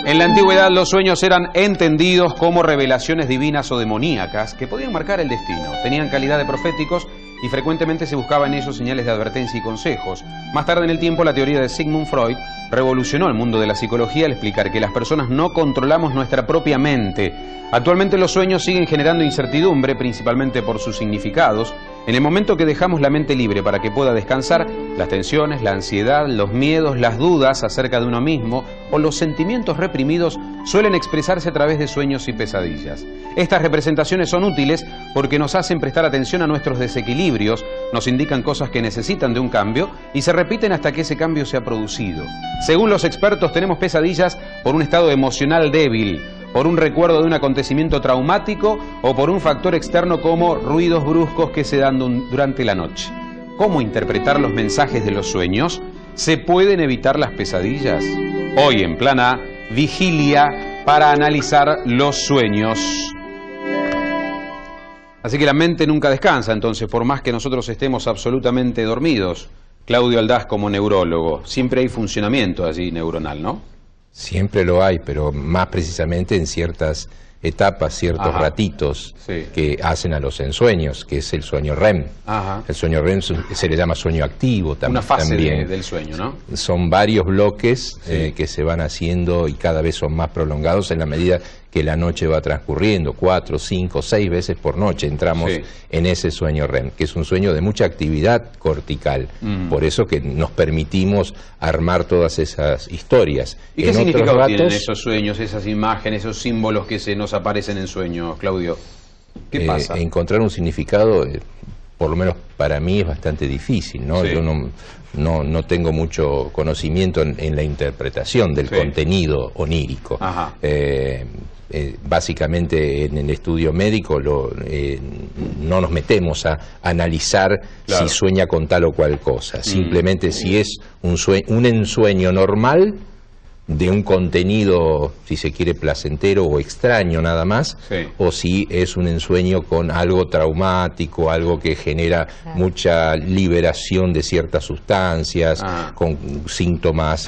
En la antigüedad los sueños eran entendidos como revelaciones divinas o demoníacas que podían marcar el destino. Tenían calidad de proféticos y frecuentemente se buscaba en ellos señales de advertencia y consejos. Más tarde en el tiempo, la teoría de Sigmund Freud revolucionó el mundo de la psicología al explicar que las personas no controlamos nuestra propia mente. Actualmente los sueños siguen generando incertidumbre, principalmente por sus significados. En el momento que dejamos la mente libre para que pueda descansar, las tensiones, la ansiedad, los miedos, las dudas acerca de uno mismo o los sentimientos reprimidos suelen expresarse a través de sueños y pesadillas. Estas representaciones son útiles porque nos hacen prestar atención a nuestros desequilibrios, nos indican cosas que necesitan de un cambio y se repiten hasta que ese cambio se ha producido. Según los expertos, tenemos pesadillas por un estado emocional débil, por un recuerdo de un acontecimiento traumático o por un factor externo como ruidos bruscos que se dan durante la noche. ¿Cómo interpretar los mensajes de los sueños? ¿Se pueden evitar las pesadillas? Hoy en Plan A, vigilia para analizar los sueños. Así que la mente nunca descansa, entonces, por más que nosotros estemos absolutamente dormidos. Claudio Aldaz, como neurólogo, siempre hay funcionamiento allí neuronal, ¿no? Siempre lo hay, pero más precisamente en ciertas etapas, ciertos ratitos que hacen a los ensueños, que es el sueño REM. El sueño REM se le llama sueño activo también. Una fase del sueño, ¿no? Son varios bloques que se van haciendo y cada vez son más prolongados en la medida que la noche va transcurriendo. 4, 5, 6 veces por noche entramos en ese sueño REM, que es un sueño de mucha actividad cortical. Por eso que nos permitimos armar todas esas historias. ¿Y qué significado tienen esos sueños, esas imágenes, esos símbolos que se nos aparecen en sueños, Claudio? ¿Qué pasa? Encontrar un significado, por lo menos para mí, es bastante difícil, ¿no? Yo no tengo mucho conocimiento en la interpretación del contenido onírico. Básicamente en el estudio médico no nos metemos a analizar si sueña con tal o cual cosa. Simplemente si es un ensueño normal de un contenido, si se quiere, placentero o extraño nada más, o si es un ensueño con algo traumático, algo que genera mucha liberación de ciertas sustancias, con síntomas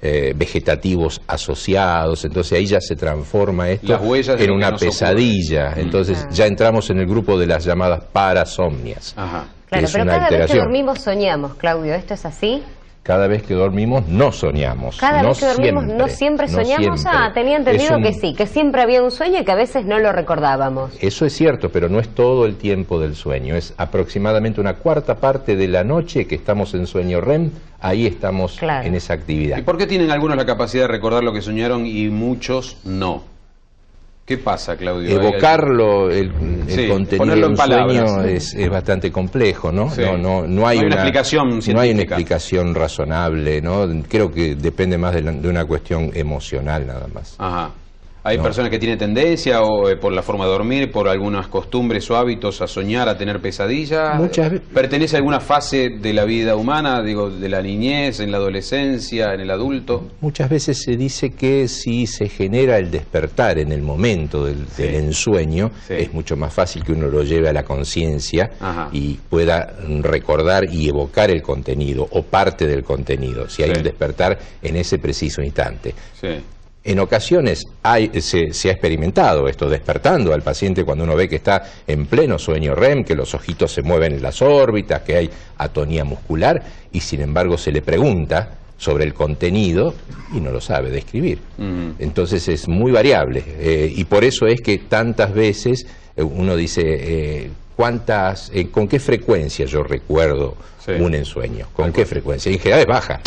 vegetativos asociados. Entonces ahí ya se transforma esto en una pesadilla. Entonces ya entramos en el grupo de las llamadas parasomnias. Claro, pero cada vez que dormimos soñamos, Claudio, ¿esto es así? Cada vez que dormimos no soñamos. Cada vez que dormimos no siempre soñamos. Tenía entendido que sí, que siempre había un sueño y que a veces no lo recordábamos. Eso es cierto, pero no es todo el tiempo del sueño. Es aproximadamente una cuarta parte de la noche que estamos en sueño REM. Ahí estamos en esa actividad. ¿Y por qué tienen algunos la capacidad de recordar lo que soñaron y muchos no? ¿Qué pasa, Claudio? Evocarlo, el contenido de un sueño es bastante complejo, ¿no? No hay una explicación científica. No hay una explicación razonable, ¿no? Creo que depende más de una cuestión emocional nada más. ¿Hay personas que tienen tendencia, o por la forma de dormir, por algunas costumbres o hábitos, a soñar, a tener pesadillas? Muchas veces. ¿Pertenece a alguna fase de la vida humana, digo, de la niñez, en la adolescencia, en el adulto? Muchas veces se dice que si se genera el despertar en el momento del ensueño, es mucho más fácil que uno lo lleve a la conciencia y pueda recordar y evocar el contenido o parte del contenido, si hay un despertar en ese preciso instante. En ocasiones se ha experimentado esto, despertando al paciente cuando uno ve que está en pleno sueño REM, que los ojitos se mueven en las órbitas, que hay atonía muscular, y sin embargo se le pregunta sobre el contenido y no lo sabe describir. Entonces es muy variable, y por eso es que tantas veces uno dice, ¿con qué frecuencia yo recuerdo un ensueño? ¿Con qué frecuencia? Y en general es baja.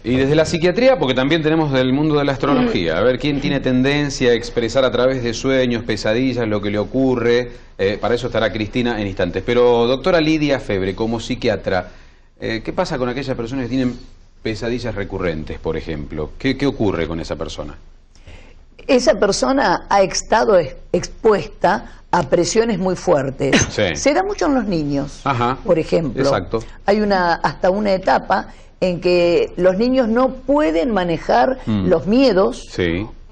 Y desde la psiquiatría, porque también tenemos del mundo de la astrología, a ver quién tiene tendencia a expresar a través de sueños, pesadillas, lo que le ocurre. Para eso estará Cristina en instantes. Pero doctora Lidia Febre, como psiquiatra, ¿qué pasa con aquellas personas que tienen pesadillas recurrentes, por ejemplo? ¿Qué ocurre con esa persona? Esa persona ha estado expuesta a presiones muy fuertes. Se da mucho en los niños, por ejemplo. Hay hasta una etapa en que los niños no pueden manejar los miedos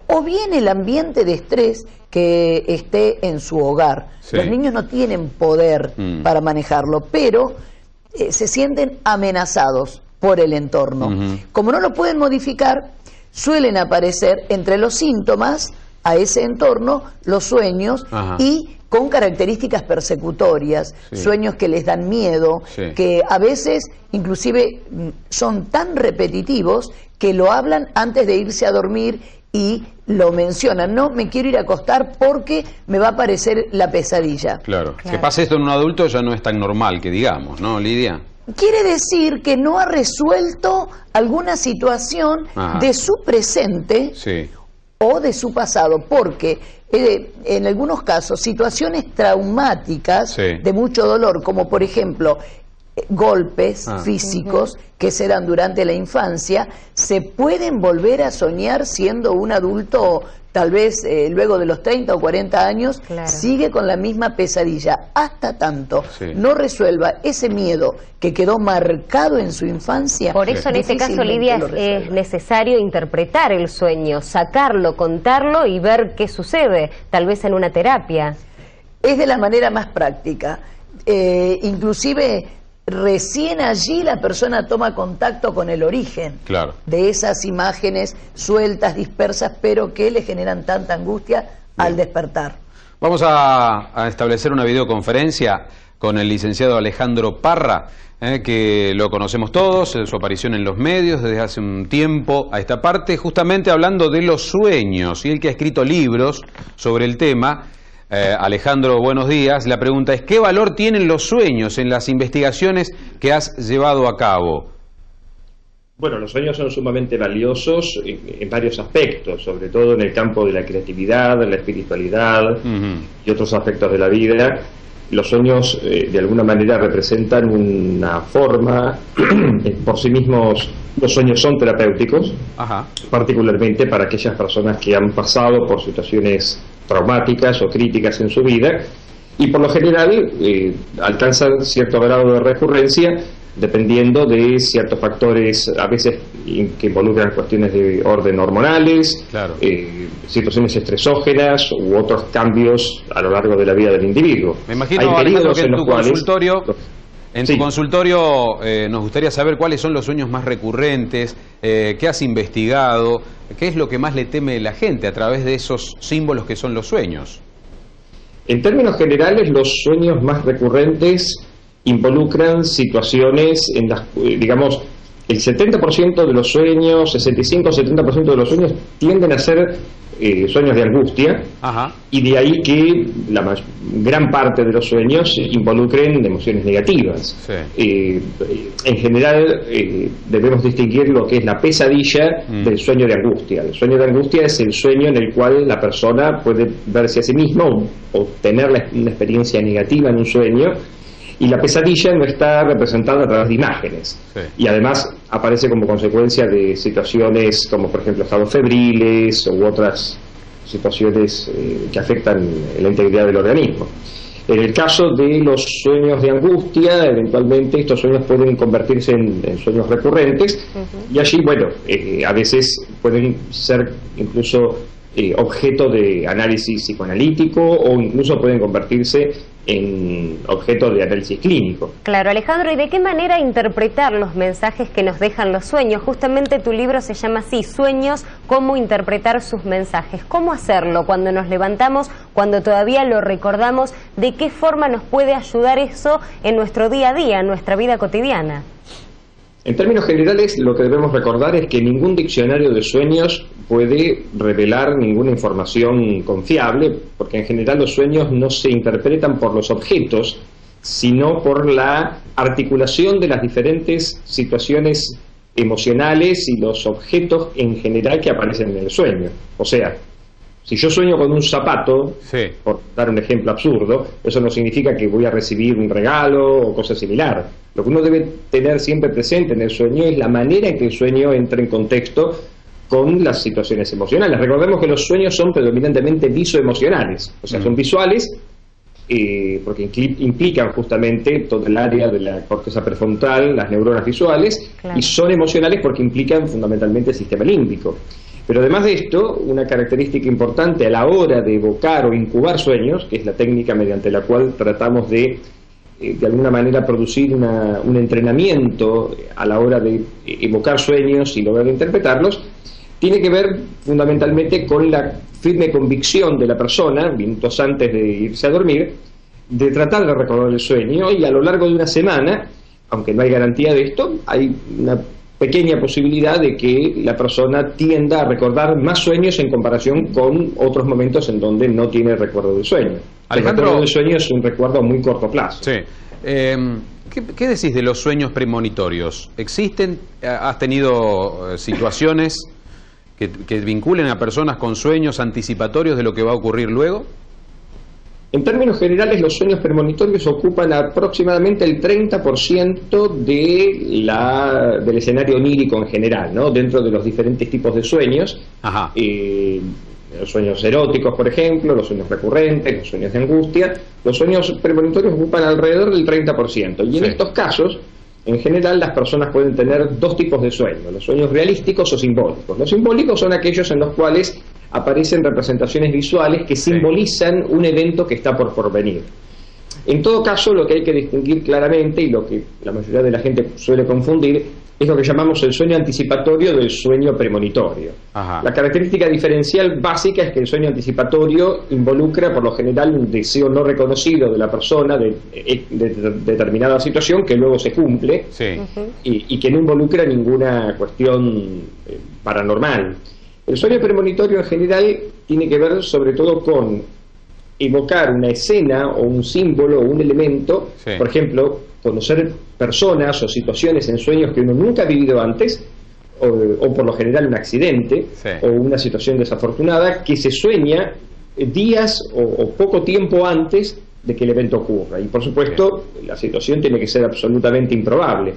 o bien el ambiente de estrés que esté en su hogar. Los niños no tienen poder para manejarlo, pero se sienten amenazados por el entorno. Como no lo pueden modificar, suelen aparecer entre los síntomas a ese entorno los sueños. Ajá. Y con características persecutorias, sí. Sueños que les dan miedo, sí. Que a veces inclusive son tan repetitivos que lo hablan antes de irse a dormir y lo mencionan. No, me quiero ir a acostar porque me va a aparecer la pesadilla. Claro. Que pase esto en un adulto ya no es tan normal que digamos, ¿no, Lidia? Quiere decir que no ha resuelto alguna situación. Ajá. De su presente. Sí. O de su pasado, porque en algunos casos situaciones traumáticas, sí. De mucho dolor, como por ejemplo golpes físicos que se dan durante la infancia, se pueden volver a soñar siendo un adulto, tal vez luego de los 30 o 40 años, claro. Sigue con la misma pesadilla, hasta tanto sí. No resuelva ese miedo que quedó marcado en su infancia. Por eso en este caso, Lidia, es necesario interpretar el sueño, sacarlo, contarlo y ver qué sucede, tal vez en una terapia. Es de la manera más práctica. Inclusive recién allí la persona toma contacto con el origen, claro. De esas imágenes sueltas, dispersas, pero que le generan tanta angustia. Bien. Al despertar. Vamos a establecer una videoconferencia con el licenciado Alejandro Parra, que lo conocemos todos, su aparición en los medios desde hace un tiempo a esta parte, justamente hablando de los sueños, y él que ha escrito libros sobre el tema. Alejandro, buenos días. La pregunta es, ¿qué valor tienen los sueños en las investigaciones que has llevado a cabo? Bueno, los sueños son sumamente valiosos en varios aspectos, sobre todo en el campo de la creatividad, de la espiritualidad y otros aspectos de la vida. Los sueños de alguna manera representan una forma, por sí mismos los sueños son terapéuticos. Ajá. Particularmente para aquellas personas que han pasado por situaciones traumáticas o críticas en su vida, y por lo general alcanzan cierto grado de recurrencia dependiendo de ciertos factores, a veces que involucran cuestiones de orden hormonales, claro. Situaciones estresógenas u otros cambios a lo largo de la vida del individuo. Me imagino, Alejandro, que en tu consultorio nos gustaría saber cuáles son los sueños más recurrentes, qué has investigado, qué es lo que más le teme la gente a través de esos símbolos que son los sueños. En términos generales, los sueños más recurrentes involucran situaciones en las, digamos, el 70% de los sueños, 65-70% de los sueños tienden a ser sueños de angustia. Ajá. Y de ahí que la gran parte de los sueños involucren emociones negativas. Sí. En general debemos distinguir lo que es la pesadilla del sueño de angustia. El sueño de angustia es el sueño en el cual la persona puede verse a sí misma o tener una experiencia negativa en un sueño, y la pesadilla no está representada a través de imágenes. Sí. Y además aparece como consecuencia de situaciones como por ejemplo estados febriles u otras situaciones que afectan la integridad del organismo. En el caso de los sueños de angustia, eventualmente estos sueños pueden convertirse en sueños recurrentes, y allí, bueno, a veces pueden ser incluso objeto de análisis psicoanalítico, o incluso pueden convertirse en objeto de análisis clínico. Claro, Alejandro, ¿y de qué manera interpretar los mensajes que nos dejan los sueños? Justamente tu libro se llama así, Sueños, cómo interpretar sus mensajes. ¿Cómo hacerlo cuando nos levantamos, cuando todavía lo recordamos? ¿De qué forma nos puede ayudar eso en nuestro día a día, en nuestra vida cotidiana? En términos generales, lo que debemos recordar es que ningún diccionario de sueños puede revelar ninguna información confiable, porque en general los sueños no se interpretan por los objetos, sino por la articulación de las diferentes situaciones emocionales y los objetos en general que aparecen en el sueño. O sea, si yo sueño con un zapato, sí, por dar un ejemplo absurdo, eso no significa que voy a recibir un regalo o cosa similar. Lo que uno debe tener siempre presente en el sueño es la manera en que el sueño entra en contexto con las situaciones emocionales. Recordemos que los sueños son predominantemente visoemocionales, o sea, son visuales porque implican justamente todo el área de la corteza prefrontal, las neuronas visuales, claro, y son emocionales porque implican fundamentalmente el sistema límbico. Pero además de esto, una característica importante a la hora de evocar o incubar sueños, que es la técnica mediante la cual tratamos de alguna manera producir un entrenamiento a la hora de evocar sueños y lograr interpretarlos, tiene que ver fundamentalmente con la firme convicción de la persona, minutos antes de irse a dormir, de tratar de recordar el sueño, y a lo largo de una semana, aunque no hay garantía de esto, hay una pequeña posibilidad de que la persona tienda a recordar más sueños en comparación con otros momentos en donde no tiene recuerdo del sueño. El recuerdo del sueño es un recuerdo a muy corto plazo. Sí. ¿Qué decís de los sueños premonitorios? ¿Existen? ¿Has tenido situaciones que vinculen a personas con sueños anticipatorios de lo que va a ocurrir luego? En términos generales, los sueños premonitorios ocupan aproximadamente el 30% del escenario onírico en general, ¿no? Dentro de los diferentes tipos de sueños. Ajá. Los sueños eróticos, por ejemplo, los sueños recurrentes, los sueños de angustia. Los sueños premonitorios ocupan alrededor del 30%. Y en estos casos, en general, las personas pueden tener dos tipos de sueños: los sueños realísticos o simbólicos. Los simbólicos son aquellos en los cuales aparecen representaciones visuales que simbolizan un evento que está por porvenir. En todo caso, lo que hay que distinguir claramente, y lo que la mayoría de la gente suele confundir, es lo que llamamos el sueño anticipatorio del sueño premonitorio. Ajá. La característica diferencial básica es que el sueño anticipatorio involucra por lo general un deseo no reconocido de la persona de determinada situación que luego se cumple, sí, y que no involucra ninguna cuestión paranormal. El sueño premonitorio en general tiene que ver sobre todo con evocar una escena o un símbolo o un elemento, sí, por ejemplo, conocer personas o situaciones en sueños que uno nunca ha vivido antes, o por lo general un accidente, sí, o una situación desafortunada que se sueña días o poco tiempo antes de que el evento ocurra. Y por supuesto, sí, la situación tiene que ser absolutamente improbable.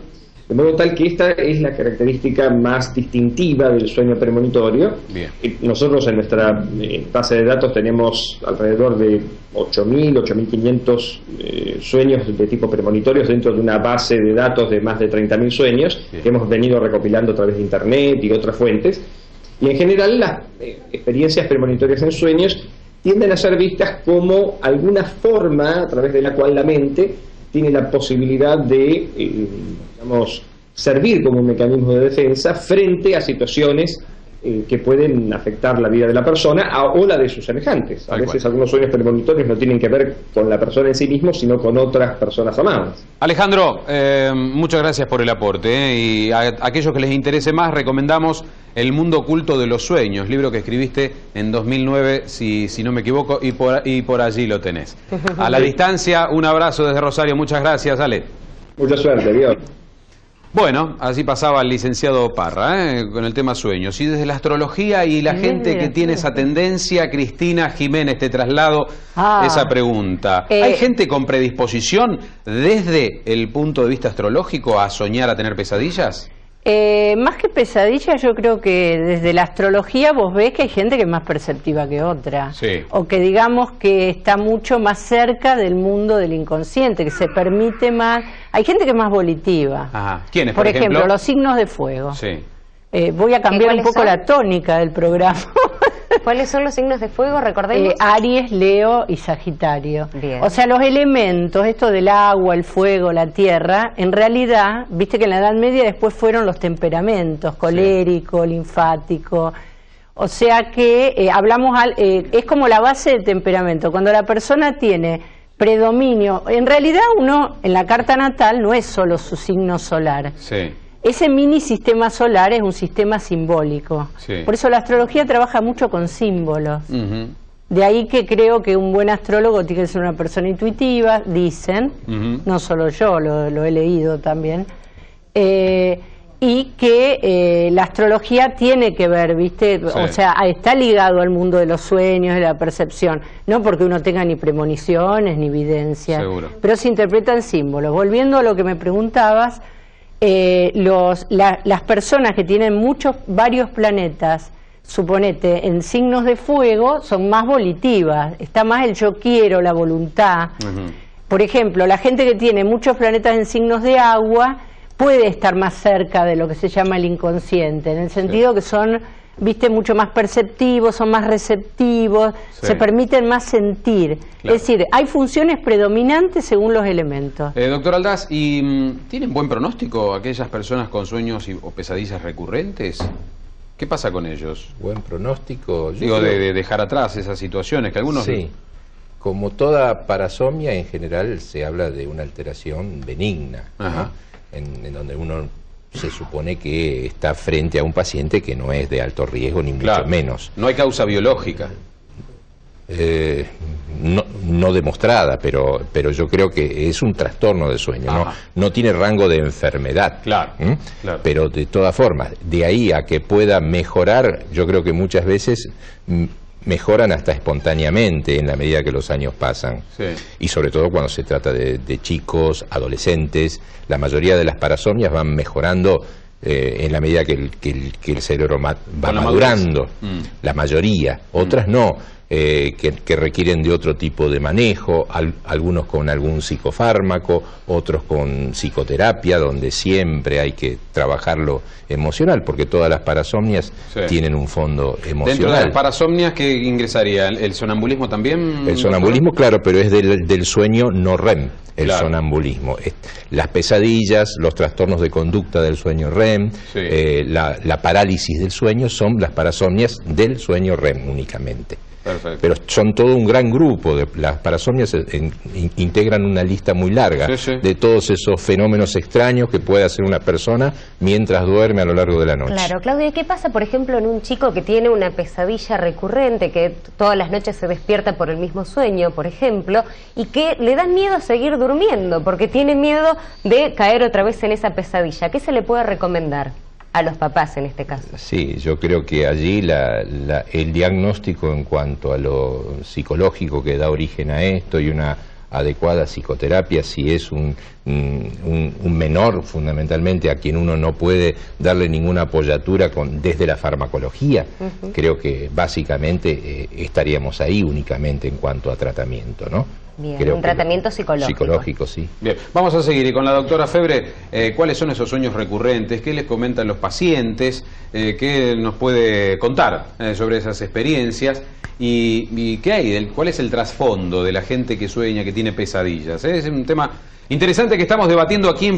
De modo tal que esta es la característica más distintiva del sueño premonitorio. Bien. Nosotros en nuestra base de datos tenemos alrededor de 8.000, 8.500 sueños de tipo premonitorios dentro de una base de datos de más de 30.000 sueños. Bien, que hemos venido recopilando a través de Internet y otras fuentes. Y en general las experiencias premonitorias en sueños tienden a ser vistas como alguna forma a través de la cual la mente tiene la posibilidad de servir como un mecanismo de defensa frente a situaciones que pueden afectar la vida de la persona o la de sus semejantes. A veces algunos sueños premonitorios no tienen que ver con la persona en sí mismo, sino con otras personas amadas. Alejandro, muchas gracias por el aporte, y a aquellos que les interese más, recomendamos El mundo oculto de los sueños, libro que escribiste en 2009, si no me equivoco, y por allí lo tenés. A la distancia, un abrazo desde Rosario. Muchas gracias, Ale. Mucha suerte, Dios. Bueno, así pasaba el licenciado Parra, con el tema sueños. Y desde la astrología y la gente que tiene esa tendencia, Cristina Jiménez, te traslado esa pregunta. ¿Hay gente con predisposición desde el punto de vista astrológico a soñar, a tener pesadillas? Más que pesadillas, yo creo que desde la astrología vos ves que hay gente que es más perceptiva que otra, sí, o que digamos que está mucho más cerca del mundo del inconsciente, que se permite más. Hay gente que es más volitiva. Ajá. ¿Quiénes, por ejemplo? Los signos de fuego. Sí. Voy a cambiar un poco la tónica del programa. ¿Cuáles son los signos de fuego? Recordemos. Aries, Leo y Sagitario. Bien. O sea, los elementos, esto del agua, el fuego, la tierra, en realidad, viste que en la Edad Media después fueron los temperamentos, colérico, sí, linfático. O sea que hablamos, es como la base del temperamento. Cuando la persona tiene predominio, en realidad uno en la carta natal no es solo su signo solar. Sí. Ese mini sistema solar es un sistema simbólico. Sí. Por eso la astrología trabaja mucho con símbolos. De ahí que creo que un buen astrólogo tiene que ser una persona intuitiva, dicen, no solo yo, lo he leído también, y que la astrología tiene que ver, ¿viste? Sí. O sea, está ligado al mundo de los sueños, de la percepción, no porque uno tenga ni premoniciones ni evidencias, pero se interpretan símbolos. Volviendo a lo que me preguntabas, las personas que tienen varios planetas, suponete, en signos de fuego, son más volitivas, está más el yo quiero, la voluntad. Por ejemplo, la gente que tiene muchos planetas en signos de agua puede estar más cerca de lo que se llama el inconsciente, en el sentido que son, viste, mucho más perceptivos, son más receptivos, se permiten más sentir. Claro. Es decir, hay funciones predominantes según los elementos. Doctor Aldaz, ¿y tienen buen pronóstico aquellas personas con sueños o pesadillas recurrentes? ¿Qué pasa con ellos? Buen pronóstico. Digo, de dejar atrás esas situaciones que algunos... Sí. Como toda parasomnia, en general se habla de una alteración benigna, ¿no? en donde uno se supone que está frente a un paciente que no es de alto riesgo, ni mucho menos. No hay causa biológica. No demostrada, pero yo creo que es un trastorno del sueño, no tiene rango de enfermedad. Claro. Pero de todas formas, de ahí a que pueda mejorar, yo creo que muchas veces mejoran hasta espontáneamente en la medida que los años pasan. Sí. Y sobre todo cuando se trata de chicos, adolescentes. La mayoría de las parasomnias van mejorando en la medida que el cerebro va madurando. La mayoría, otras no. Que requieren de otro tipo de manejo, algunos con algún psicofármaco, otros con psicoterapia, donde siempre hay que trabajar lo emocional, porque todas las parasomnias tienen un fondo emocional. ¿Dentro de las parasomnias qué ingresaría? ¿El sonambulismo también? El sonambulismo, claro, pero es del sueño no REM, el sonambulismo. Las pesadillas, los trastornos de conducta del sueño REM, la parálisis del sueño son las parasomnias del sueño REM únicamente. Perfecto. Pero son todo un gran grupo. Las parasomnias integran una lista muy larga de todos esos fenómenos extraños que puede hacer una persona mientras duerme a lo largo de la noche. Claro, Claudia, ¿qué pasa, por ejemplo, en un chico que tiene una pesadilla recurrente, que todas las noches se despierta por el mismo sueño, por ejemplo, y que le da miedo seguir durmiendo porque tiene miedo de caer otra vez en esa pesadilla? ¿Qué se le puede recomendar a los papás en este caso? Sí, yo creo que allí el diagnóstico en cuanto a lo psicológico que da origen a esto y una adecuada psicoterapia, si es un menor fundamentalmente a quien uno no puede darle ninguna apoyatura desde la farmacología, creo que básicamente estaríamos ahí únicamente en cuanto a tratamiento, ¿no? Bien, creo un tratamiento psicológico. Psicológico, sí. Bien, vamos a seguir y con la doctora Febre, ¿cuáles son esos sueños recurrentes? ¿Qué les comentan los pacientes? ¿Qué nos puede contar sobre esas experiencias? ¿Y qué hay? ¿Cuál es el trasfondo de la gente que sueña, que tiene pesadillas? Es un tema interesante que estamos debatiendo aquí en